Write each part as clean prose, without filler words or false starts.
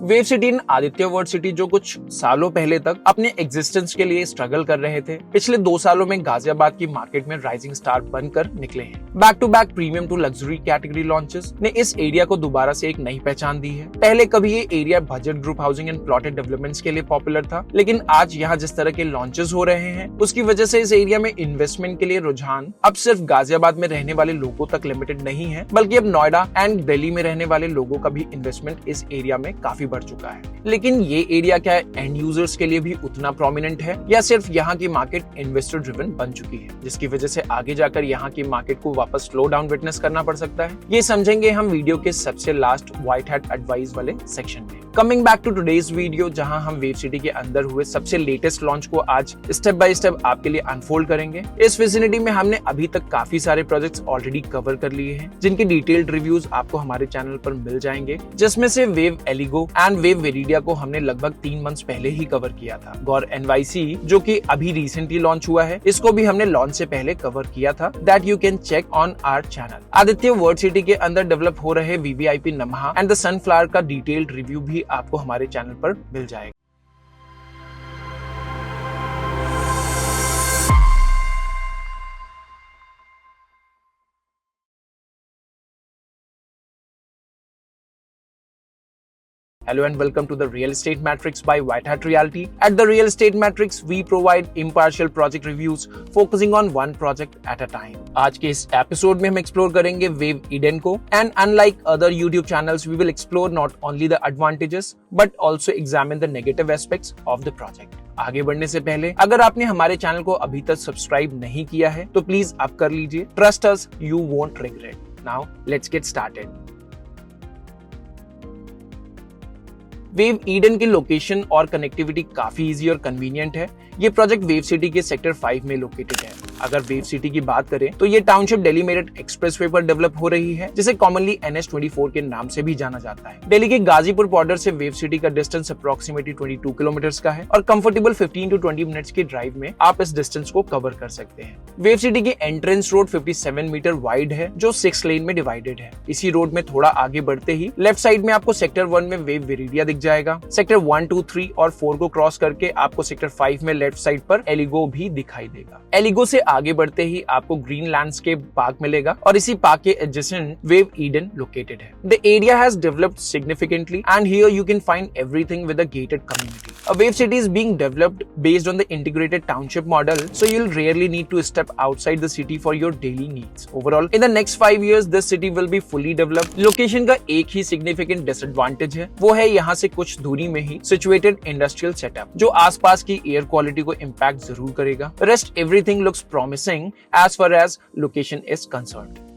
Wave city and Aditya world city जो कुछ सालों पहले तक अपने एग्जिस्टेंस के लिए स्ट्रगल कर रहे थे, पिछले 2 सालों में गाजियाबाद की मार्केट में राइजिंग स्टार बनकर निकले हैं। Back to back premium to luxury category launches ने इस एरिया को दोबारा से एक नई पहचान दी है। पहले कभी ये area budget group housing and plotted developments के लिए पॉपुलर था, लेकिन आज यहाँ जिस तरह के लॉन्चेस हो रहे हैं उसकी वजह से इस एरिया में इन्वेस्टमेंट के लिए रुझान अब सिर्फ गाजियाबाद में रहने वाले लोगों तक लिमिटेड नहीं है, बल्कि अब नोएडा एंड दिल्ली में रहने वाले लोगों का भी इन्वेस्टमेंट इस एरिया में काफी बढ़ चुका है। लेकिन ये एरिया क्या एंड यूजर्स के लिए भी उतना प्रोमिनेंट है या सिर्फ यहाँ की मार्केट इन्वेस्टर ड्रिवन बन चुकी है, जिसकी वजह से आगे जाकर यहाँ की मार्केट को वापस स्लो डाउन विटनेस करना पड़ सकता है? ये समझेंगे हम वीडियो के सबसे लास्ट व्हाइट हैट एडवाइस वाले सेक्शन में। Coming back to today's video, जहां हम वेव सिटी के अंदर हुए सबसे लेटेस्ट लॉन्च को आज स्टेप बाय स्टेप आपके लिए अनफोल्ड करेंगे। इस विसिनिटी में हमने अभी तक काफी सारे प्रोजेक्ट्स ऑलरेडी कवर कर लिए हैं, जिनकी डिटेल्ड रिव्यूज आपको हमारे चैनल पर मिल जाएंगे, जिसमें से वेव एलिगो एंड वेव वेरिडिया को हमने लगभग 3 मंथ्स पहले ही कवर किया था। गौर एनवाईसी जो कि अभी रिसेंटली लॉन्च हुआ है, इसको भी हमने लॉन्च से पहले कवर किया था, that you can check on our channel. Aditya world city के अंदर डेवलप हो रहे VVIP Namah and the sunflower का डिटेल्ड रिव्यू भी आपको हमारे चैनल पर मिल जाएगा। Hello and welcome to the Real Estate Matrix by White Hat Realty. At the Real Estate Matrix, we provide impartial project reviews focusing on one project at a time. आज के इस episode में हम explore करेंगे wave Eden को, and unlike other YouTube channels, we will explore not only the advantages but also examine the negative aspects of the project. आगे बढ़ने से पहले अगर आपने हमारे चैनल को अभी तक सब्सक्राइब नहीं किया है तो प्लीज अब कर लीजिए। Trust us, you won't regret. Now let's get started. Wave Eden की लोकेशन और कनेक्टिविटी काफी इजी और कन्वीनियंट है। ये प्रोजेक्ट वेव सिटी के सेक्टर 5 में लोकेटेड है। अगर वेव सिटी की बात करें तो ये टाउनशिप दिल्ली मेरठ एक्सप्रेसवे पर डेवलप हो रही है, जिसे कॉमनली NH24 के नाम से भी जाना जाता है। दिल्ली के गाजीपुर बॉर्डर से वेव सिटी का डिस्टेंस अप्रोक्सीमेटली 22 किलोमीटर का है और कंफर्टेबल 15 to 20 मिनट्स की ड्राइव में आप इस डिस्टेंस को कवर कर सकते हैं। वेव सिटी की एंट्रेंस रोड 57 मीटर वाइड है, जो 6 लेन में डिवाइडेड है। इसी रोड में थोड़ा आगे बढ़ते ही लेफ्ट साइड में आपको सेक्टर 1 में वेव वेरिडिया दिख जाएगा। सेक्टर 1, 2, 3 और 4 को क्रॉस करके आपको सेक्टर 5 में लेफ्ट साइड पर एलिगो भी दिखाई देगा। एलिगो से आगे बढ़ते ही आपको ग्रीन लैंडस्केप पार्क मिलेगा और इसी पार्क के एडजेसेंट वेव ईडन लोकेटेड है। The area has developed significantly and here you can find everything with a gated community. A wave city is being developed based on the integrated township model, so you'll rarely need to step outside the city for your daily needs. Overall, in the next 5 years, this city will be fully developed. Location का एक ही significant disadvantage है, वो है यहाँ से कुछ दूरी में ही situated industrial setup, जो आसपास की air quality को impact जरूर करेगा. Rest everything looks promising as far as location is concerned.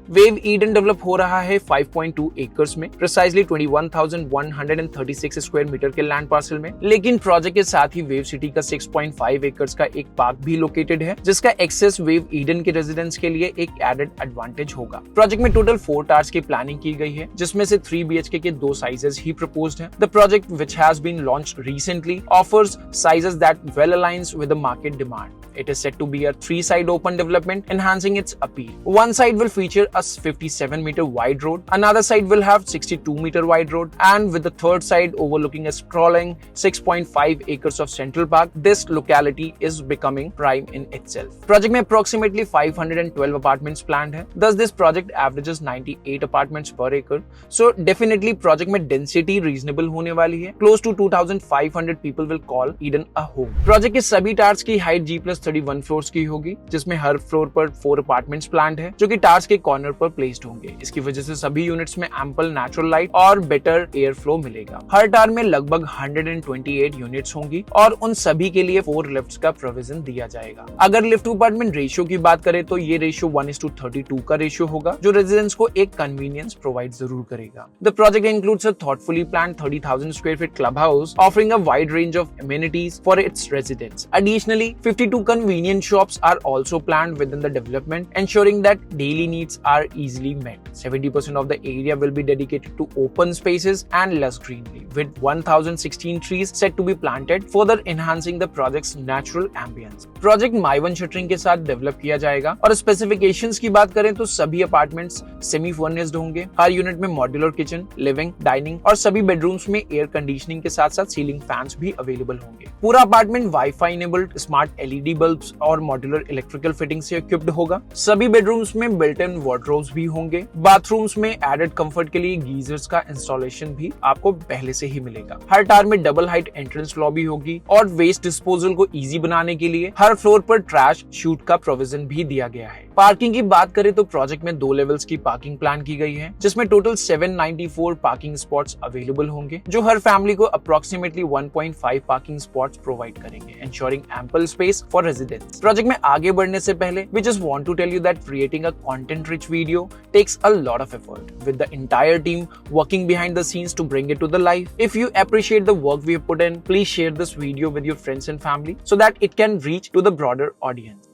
Wave Eden develop हो रहा है 5.2 एकर्स में, प्रिसाइजली 21,136 स्क्वायर मीटर के लैंड पार्सल में। लेकिन प्रोजेक्ट के साथ ही वेव सिटी का 6.5 एकर्स का एक पार्क भी लोकेटेड है, जिसका एक्सेस वेव ईडन के रेजिडेंट्स के लिए एक एडेड एडवांटेज होगा। प्रोजेक्ट में टोटल 4 टावर्स की प्लानिंग की गई है, जिसमें से 3 BHK के 2 साइजेस ही प्रपोज्ड हैं। The project which has been launched recently offers sizes that well aligns with the market demand. It is said to be a 3-side open development, enhancing its appeal. One side will feature a 57-meter wide road, another side will have 62-meter wide road, and with the third side overlooking a sprawling 6.5 acres of Central Park, this locality is becoming prime in itself. Project में approximately 512 apartments planned है. Thus, this project averages 98 apartments per acre. So, definitely project में density reasonable होने वाली है. Close to 2,500 people will call Eden a home. Project के सभी towers की height G+31 floors की होगी, जिसमें हर फ्लोर पर 4 अपार्टमेंट्स प्लान्ड है, जो कि टावर्स के कॉर्नर पर प्लेस्ड होंगे। इसकी वजह से सभी यूनिट्स में एम्पल नेचुरल लाइट और बेटर एयर फ्लो मिलेगा। हर टावर में लगभग 128 यूनिट्स होंगी और उन सभी के लिए 4 लिफ्ट्स का प्रोविजन दिया जाएगा। अगर लिफ्ट टू अपार्टमेंट रेशियो की बात करें तो ये रेशियो 1:32 का रेशियो होगा, जो रेजिडेंट्स को एक कन्वीनियंस प्रोवाइड जरूर करेगा। The project includes a thoughtfully planned 30,000 square feet club house, offering a wide range of amenities for its residents. Additionally, 52 convenient shops are also planned within the development, ensuring that daily needs are easily met. 70% of the area will be dedicated to open spaces and lush greenery, with 1016 trees set to be planted, further enhancing the project's natural ambience. Project माइवन shuttering के साथ develop किया जाएगा और specifications की बात करें तो सभी अपार्टमेंट्स सेमी फर्निश्ड होंगे। हर यूनिट में मॉड्यूलर किचन, लिविंग, डाइनिंग और सभी बेडरूम्स में एयर कंडीशनिंग के साथ साथ सीलिंग फैंस भी अवेलेबल होंगे। पूरा apartment wifi enabled, smart LED bulbs और मॉड्यूलर इलेक्ट्रिकल फिटिंग से इक्विप्ड होगा। सभी बेडरूम्स में बिल्ट इन वार्डरोब्स भी होंगे। बाथरूम्स में एडेड कंफर्ट के लिए गीजर्स का इंस्टॉलेशन भी आपको पहले से ही मिलेगा। हर टावर में डबल हाइट एंट्रेंस लॉबी होगी और वेस्ट डिस्पोजल को इजी बनाने के लिए हर फ्लोर पर ट्रैश शूट का प्रोविजन भी दिया गया है। पार्किंग की बात करें तो प्रोजेक्ट में 2 लेवल्स की पार्किंग प्लान की गई है, जिसमें टोटल 794 पार्किंग स्पॉट्स अवेलेबल होंगे, जो हर फैमिली को अप्रोक्सीमेटली 1.5 पार्किंग स्पॉट्स प्रोवाइड करेंगे, ensuring ample space for residents. Project में आगे बढ़ने से पहले we just want to tell you that creating a content-rich video takes a lot of effort, with the entire team working behind the scenes to bring it to the life. If you appreciate the work we have put in, please share this video with your friends and family so that it can reach to the broader audience.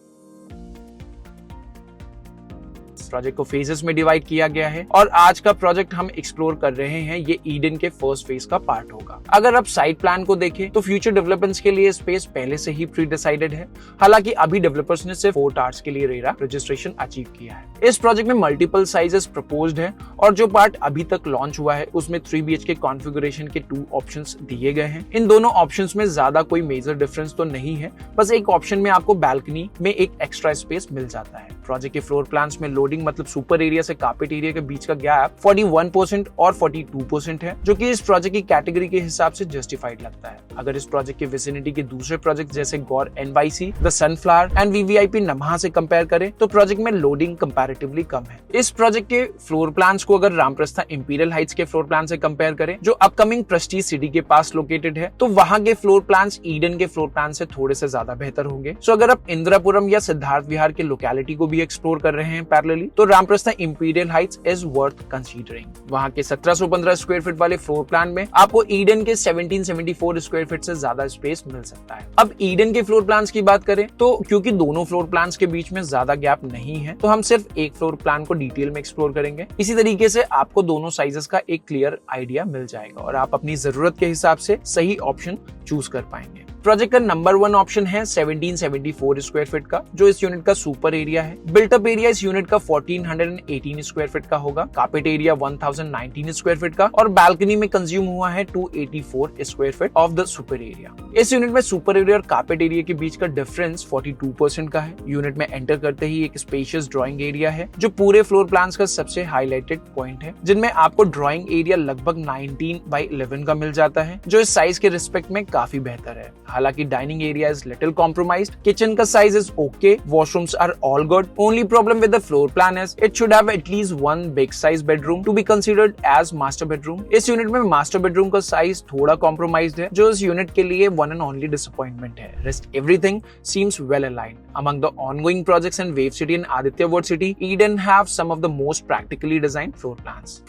Project को phases में divide किया गया है और आज का project हम explore कर रहे हैं, ये ईडन के फर्स्ट फेज का पार्ट होगा। अगर आप साइट प्लान को देखें तो फ्यूचर डेवलपमेंट्स के लिए स्पेस पहले से ही प्री डिसाइडेड है। हालांकि अभी डेवलपर्स ने सिर्फ 4 टावर्स के लिए रेरा रजिस्ट्रेशन अचीव किया है। इस प्रोजेक्ट में मल्टीपल साइजेस प्रपोज्ड है और जो पार्ट अभी तक लॉन्च हुआ है उसमें 3 BHK कॉन्फ़िगरेशन के 2 ऑप्शंस दिए गए हैं। इन दोनों ऑप्शंस में ज्यादा कोई मेजर डिफरेंस तो नहीं है, बस एक ऑप्शन में आपको बैल्कनी में एक एक्स्ट्रा स्पेस मिल जाता है। प्रोजेक्ट के फ्लोर प्लान्स में लोडिंग मतलब सुपर एरिया से कार्पेट एरिया के बीच का गैप 41% और 42% है, जो कि इस प्रोजेक्ट की कैटेगरी के हिसाब से जस्टिफाइड लगता है। अगर इस प्रोजेक्ट के विसिनिटी के दूसरे प्रोजेक्ट जैसे गौर NYC, the sunflower and VVIP नमहा से कंपेयर करें तो प्रोजेक्ट में लोडिंग कंपैरेटिवली कम है। इस प्रोजेक्ट के फ्लोर प्लान्स को अगर रामप्रस्था इंपीरियल हाइट्स के फ्लोर प्लान से कंपेयर करें, जो अपकमिंग प्रेस्टीज सिटी के पास लोकेटेड है, तो वहां के फ्लोर प्लान्स ईडन के फ्लोर प्लान से थोड़े से ज्यादा बेहतर होंगे। सो अगर आप इंदिरापुरम या सिद्धार्थ विहार के लोकेलिटी को भी एक्सप्लोर कर रहे हैं पैरेलली, तो Ramprastha imperial Heights is worth considering. वहां के 1715 स्क्वायर फीट वाले फ्लोर प्लान में आपको ईडन के 1774 स्क्वायर फीट से ज्यादा स्पेस मिल सकता है। अब ईडन के फ्लोर प्लान्स की बात करें तो क्योंकि दोनों फ्लोर प्लान्स के बीच में ज्यादा गैप नहीं है, तो हम सिर्फ एक फ्लोर प्लान को डिटेल में एक्सप्लोर करेंगे। इसी तरीके से आपको दोनों साइजेस का एक क्लियर आइडिया मिल जाएगा और आप अपनी जरूरत के हिसाब से सही ऑप्शन चूज कर पाएंगे। प्रोजेक्ट का नंबर 1 ऑप्शन है 1774 स्क्वायर फीट का, जो इस यूनिट का सुपर एरिया है। बिल्टअप एरिया इस यूनिट का 1418 स्क्वायर फीट का होगा, कार्पेट एरिया 1019 स्क्वायर फीट का और बैल्कनी में कंज्यूम हुआ है 284 square feet of the super area. इस यूनिट में सुपर एरिया और कार्पेट एरिया के बीच का डिफरेंस 42% का है। यूनिट में एंटर करते ही एक स्पेशियस ड्राइंग एरिया है, जो पूरे फ्लोर प्लान्स का सबसे हाईलाइटेड पॉइंट है, जिनमें आपको ड्राइंग एरिया लगभग 19/11 का मिल जाता है, जो इस साइज के रिस्पेक्ट में काफी बेहतर है। हालांकि dining area is little compromised, kitchen का size is okay, washrooms are all good. Only problem with the floor plan is it should have at least 1 big size bedroom to be considered as master bedroom. इस unit में master bedroom का size थोड़ा compromised है, जो इस unit के लिए one and only disappointment है। Rest everything seems well aligned. Among the ongoing projects in Wave City and Aditya Ward City, Eden have some of the most practically designed floor plans.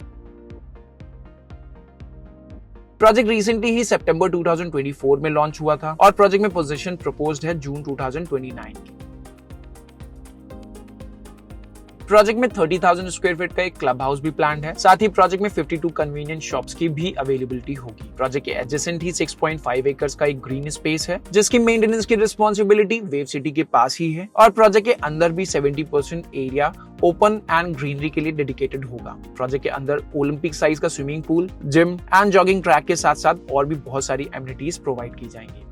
Project recently ही सितंबर 2024 में launch हुआ था और project में position proposed है जून 2029 की। Project में 30,000 स्क्वायर फीट का एक क्लब हाउस भी प्लान्ड है। साथ ही प्रोजेक्ट में 52 कन्वीनियंट शॉप्स की भी अवेलेबिलिटी होगी। प्रोजेक्ट के एडजेसेंट ही 6.5 एकर्स का एक ग्रीन स्पेस है, जिसकी मेंटेनेंस की रिस्पॉन्सिबिलिटी वेव सिटी के पास ही है और प्रोजेक्ट के अंदर भी 70% एरिया ओपन एंड ग्रीनरी के लिए डेडिकेटेड होगा। प्रोजेक्ट के अंदर ओलंपिक साइज का swimming pool, gym and jogging track के साथ साथ और भी बहुत सारी एमिनिटीज प्रोवाइड की जाएंगी।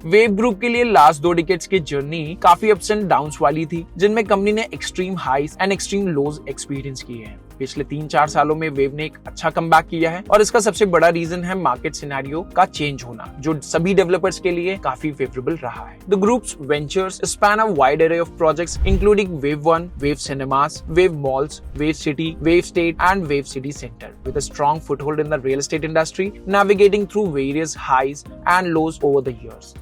वेव ग्रुप के लिए लास्ट 2 डिकेड्स की जर्नी काफी अप्स एंड डाउन्स वाली थी, जिनमें कंपनी ने extreme highs and extreme lows experience किए हैं। पिछले 3-4 सालों में वेव ने एक अच्छा कमबैक किया है और इसका सबसे बड़ा रीजन है मार्केट सिनेरियो का चेंज होना, जो सभी डेवलपर्स के लिए काफी फेवरेबल रहा है। The group's ventures span a wide array of projects including Wave 1, Wave Cinemas, Wave malls, Wave City, Wave State and Wave City centre, with a strong foothold in the real estate industry, navigating through various highs and lows over the years.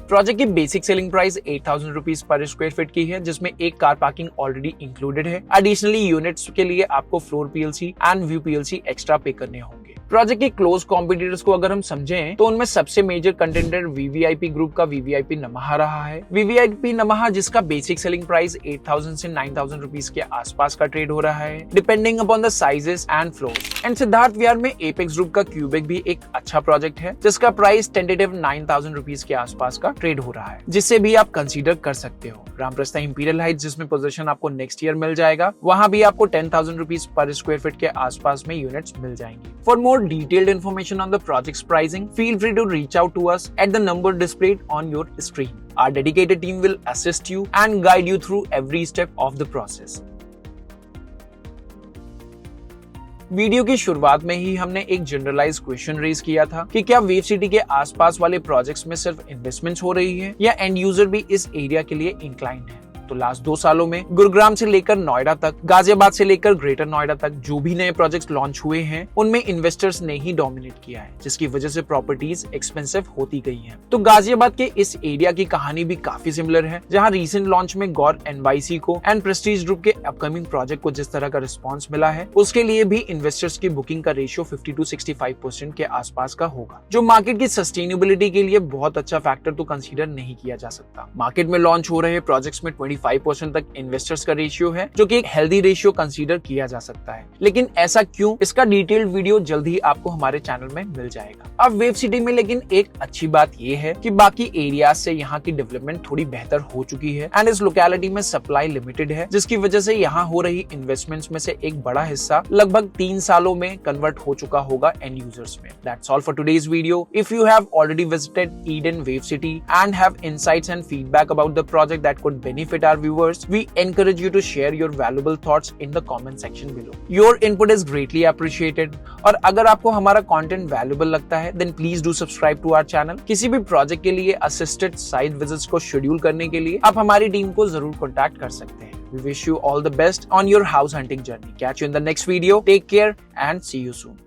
Project की basic selling price 8,000 rupees per square feet की है, जिसमें एक car parking already included है। Additionally units के लिए आपको floor PLC and view PLC extra पे करने होंगे। प्रोजेक्ट के क्लोज कॉम्पिटिटर्स को अगर हम समझें तो उनमें सबसे मेजर कंटेंडर वीवीआईपी ग्रुप का वीवीआईपी नमहा रहा है। वीवीआईपी नमहा जिसका बेसिक सेलिंग प्राइस 8,000 से 9,000 रुपीज के आसपास का ट्रेड हो रहा है, depending upon the sizes and floors. And Siddharth Vihar में एपेक्स ग्रुप का क्यूबिक भी एक अच्छा प्रोजेक्ट है, जिसका प्राइस टेंटेटिव 9,000 रुपीज के आसपास का ट्रेड हो रहा है, जिससे भी आप कंसीडर कर सकते हो। रामप्रस्था इंपीरियल हाइट्स जिसमें पोजीशन आपको नेक्स्ट ईयर मिल जाएगा, वहां भी आपको 10,000 रुपीज पर स्क्वायर फीट के आसपास में यूनिट्स मिल जाएंगी। For more detailed information on the projects pricing, feel free to reach out to us at the number displayed on your screen. Our dedicated team will assist you and guide you through every step of the process. Video की शुरुआत में ही हमने एक generalise question raise किया था कि क्या wave city के आसपास वाले प्रोजेक्ट्स में सिर्फ इन्वेस्टमेंट्स हो रही है या एंड यूजर भी इस एरिया के लिए इंक्लाइंड है। तो लास्ट 2 सालों में गुरुग्राम से लेकर नोएडा तक, गाजियाबाद से लेकर ग्रेटर नोएडा तक जो भी नए प्रोजेक्ट्स लॉन्च हुए हैं, उनमें इन्वेस्टर्स ने ही डोमिनेट किया है, जिसकी वजह से प्रॉपर्टीज एक्सपेंसिव होती गई हैं। तो गाजियाबाद के इस एरिया की कहानी भी काफी सिमिलर है, जहां रीसेंट लॉन्च में गौर एनवाईसी को एंड प्रेस्टीज ग्रुप के अपकमिंग प्रोजेक्ट को जिस तरह का रिस्पॉन्स मिला है, उसके लिए भी इन्वेस्टर्स की बुकिंग का रेशियो 50 to 65% के आसपास का होगा, जो मार्केट की सस्टेनेबिलिटी के लिए बहुत अच्छा फैक्टर तो कंसीडर नहीं किया जा सकता। मार्केट में लॉन्च हो रहे प्रोजेक्ट्स में 25% तक इन्वेस्टर्स का रेशियो है, जो कि एक हेल्दी रेशियो कंसीडर किया जा सकता है। लेकिन ऐसा क्यों, इसका डिटेल्ड वीडियो जल्द ही आपको हमारे चैनल में मिल जाएगा। अब वेव सिटी में लेकिन एक अच्छी बात यह है कि बाकी एरियाज से यहाँ की डेवलपमेंट थोड़ी बेहतर हो चुकी है एंड इस लोकेलिटी में सप्लाई लिमिटेड है, जिसकी वजह से यहाँ हो रही इन्वेस्टमेंट्स में से एक बड़ा हिस्सा लगभग 3 सालों में कन्वर्ट हो चुका होगा एंड यूजर्स में। That's all for today's video. If you have already visited Eden Wave City and have insights and feedback about the project that could benefit our viewers, we encourage you to share your valuable thoughts in the comment section below. Your input is greatly appreciated. और अगर आपको हमारा content valuable लगता है, then please do subscribe to our channel. किसी भी project के लिए assisted site visits को schedule करने के लिए आप हमारी टीम को जरूर contact कर सकते हैं। We wish you all the best on your house hunting journey. Catch you in the next video. Take care and see you soon.